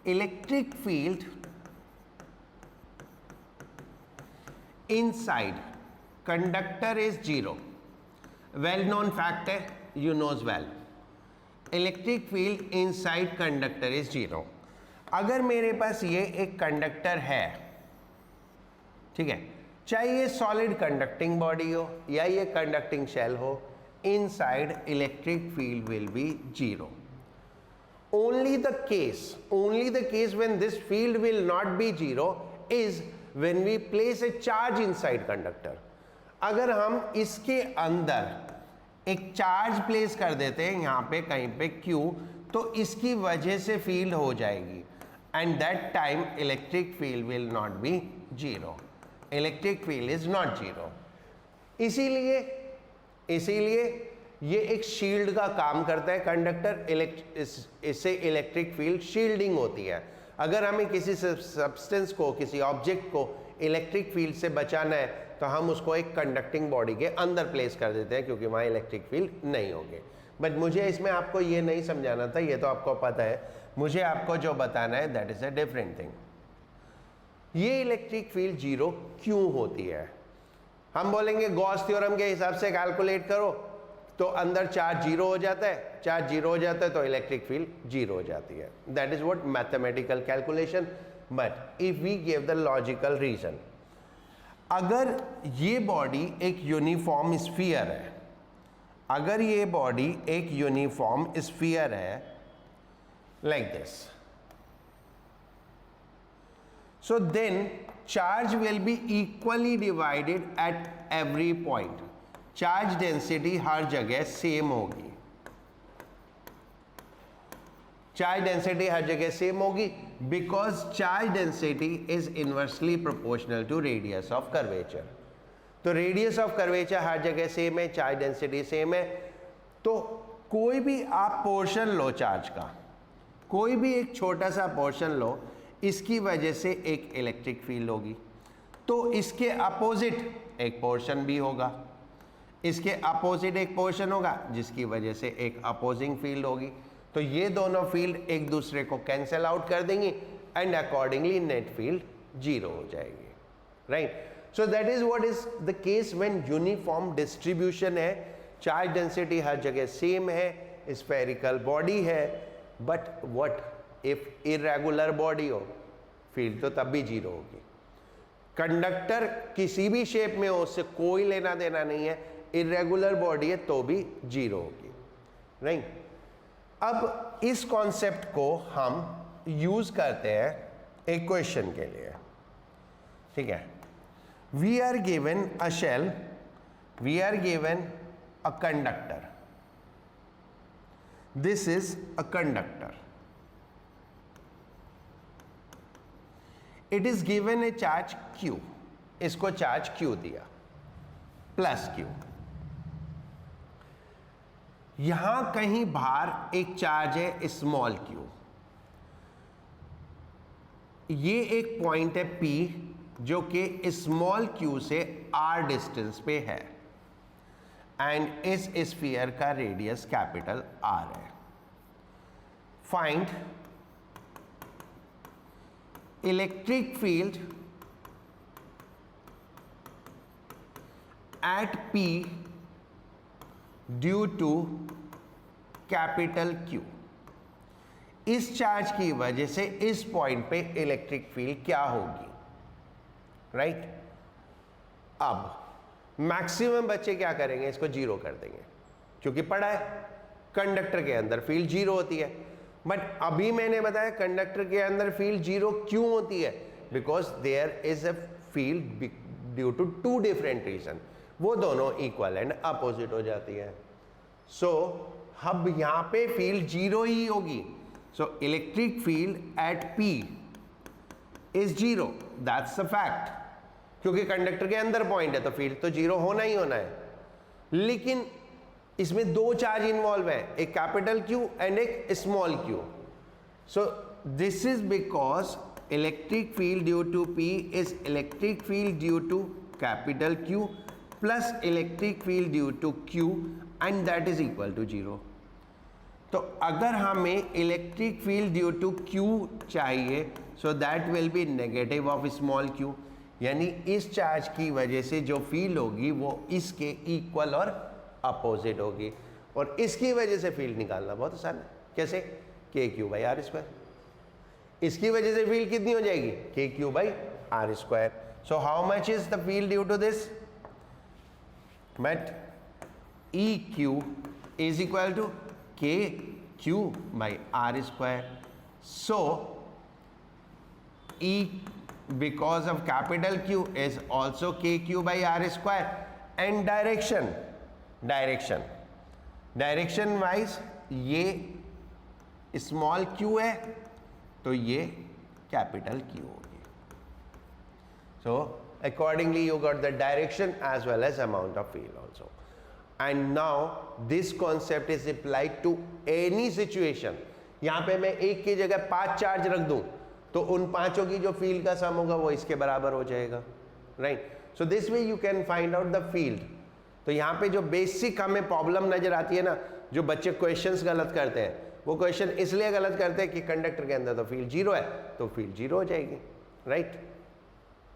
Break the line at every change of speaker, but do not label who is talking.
Electric field inside conductor is zero. Well known fact है, you knows well. Electric field inside conductor is zero. अगर मेरे पास ये एक conductor है, ठीक है, चाहे ये सॉलिड कंडक्टिंग बॉडी हो या ये कंडक्टिंग शेल हो, inside electric field will be zero. only the case when this field will not be zero is when we place a charge inside conductor। अगर हम इसके अंदर एक चार्ज प्लेस कर देते हैं यहाँ पे कहीं पे Q, तो इसकी वजह से फील्ड हो जाएगी, and that time electric field will not be zero. Electric field is not zero. इसीलिए ये एक शील्ड का काम करता है कंडक्टर। इससे इलेक्ट्रिक फील्ड शील्डिंग होती है। अगर हमें किसी सब्सटेंस को, किसी ऑब्जेक्ट को इलेक्ट्रिक फील्ड से बचाना है तो हम उसको एक कंडक्टिंग बॉडी के अंदर प्लेस कर देते हैं, क्योंकि वहाँ इलेक्ट्रिक फील्ड नहीं होगी। बट मुझे इसमें आपको ये नहीं समझाना था, ये तो आपको पता है। मुझे आपको जो बताना है that is a different thing. ये इलेक्ट्रिक फील्ड जीरो क्यों होती है? हम बोलेंगे गॉस थ्योरम के हिसाब से कैलकुलेट करो तो अंदर चार्ज जीरो हो जाता है, चार्ज जीरो हो जाता है तो इलेक्ट्रिक फील्ड जीरो हो जाती है। That is what mathematical calculation. But if we give the logical reason, अगर ये बॉडी एक यूनिफॉर्म स्फीयर है, अगर ये बॉडी एक यूनिफॉर्म स्फीयर है like this, so then charge will be equally divided at every point। Charge density हर जगह सेम होगी, चार्ज डेंसिटी हर जगह सेम होगी, because charge density is inversely proportional to radius of curvature. तो radius of curvature हर जगह same है, चार्ज डेंसिटी सेम है। तो कोई भी आप पोर्शन लो चार्ज का, कोई भी एक छोटा सा पोर्शन लो, इसकी वजह से एक इलेक्ट्रिक फील्ड होगी। तो इसके अपोजिट एक पोर्शन भी होगा, इसके अपोजिट एक पोर्शन होगा जिसकी वजह से एक अपोजिंग फील्ड होगी। तो ये दोनों फील्ड एक दूसरे को कैंसिल आउट कर देंगी and accordingly net field zero हो जाएगी, right. So that is what is the case when uniform distribution है, चार्ज डेंसिटी हर जगह सेम है, स्फेरिकल बॉडी है। But what if irregular body हो, फील्ड तो तब भी जीरो होगी। कंडक्टर किसी भी शेप में हो, उससे कोई लेना देना नहीं है, इरेगुलर बॉडी है तो भी जीरो होगी, राइट। अब इस कॉन्सेप्ट को हम यूज करते हैं एक क्वेश्चन के लिए, ठीक है। We are given a shell, we are given a conductor, this is a conductor, it is given a charge Q, इसको चार्ज Q दिया प्लस Q। यहां कहीं बाहर एक चार्ज है स्मॉल q, ये एक पॉइंट है P जो कि स्मॉल q से r डिस्टेंस पे है, एंड इस स्फीयर का रेडियस कैपिटल R है। Find electric field at P due to capital Q। इस चार्ज की वजह से इस पॉइंट पे इलेक्ट्रिक फील्ड क्या होगी, राइट। अब मैक्सिमम बच्चे क्या करेंगे, इसको जीरो कर देंगे, क्योंकि पढ़ा है कंडक्टर के अंदर फील्ड जीरो होती है। बट अभी मैंने बताया कंडक्टर के अंदर फील्ड जीरो क्यों होती है, because there is a field due to two different reason, वो दोनों इक्वल एंड अपोजिट हो जाती है। सो अब यहां पे फील्ड जीरो ही होगी। So electric field at P is zero, that's a fact, क्योंकि कंडक्टर के अंदर पॉइंट है तो फील्ड तो जीरो होना ही होना है। लेकिन इसमें दो चार्ज इन्वॉल्व है, एक कैपिटल Q एंड एक small q। So this is because electric field due to P is electric field due to capital Q plus electric field due to Q, and that is equal to zero. तो अगर हमें electric field due to q चाहिए, so that will be negative of small q, यानी इस charge की वजह से जो फील्ड होगी वो इसके इक्वल और अपोजिट होगी, और इसकी वजह से फील्ड निकालना बहुत आसान है। कैसे? के क्यू बाई आर स्क्वायर। इसकी वजह से फील्ड कितनी हो जाएगी? K q by r square. So how much is the field due to this? But E q is equal to k q by r square. So E because of capital Q is also KQ by R square. And direction wise ये small q है तो ये capital Q होगी. So accordingly you got the direction as well as amount of field also. And now this concept is applied to any situation. यहाँ पे मैं एक की जगह 5 चार्ज रख दूं तो उन पांचों की जो फील्ड का सम होगा वो इसके बराबर हो जाएगा, right. So this way you can find out the field. तो यहाँ पे जो बेसिक हमें प्रॉब्लम नजर आती है ना, जो बच्चे क्वेश्चंस गलत करते हैं, वो क्वेश्चन इसलिए गलत करते हैं कि कंडक्टर के अंदर तो फील्ड जीरो है, तो फील्ड जीरो हो जाएगी, राइट.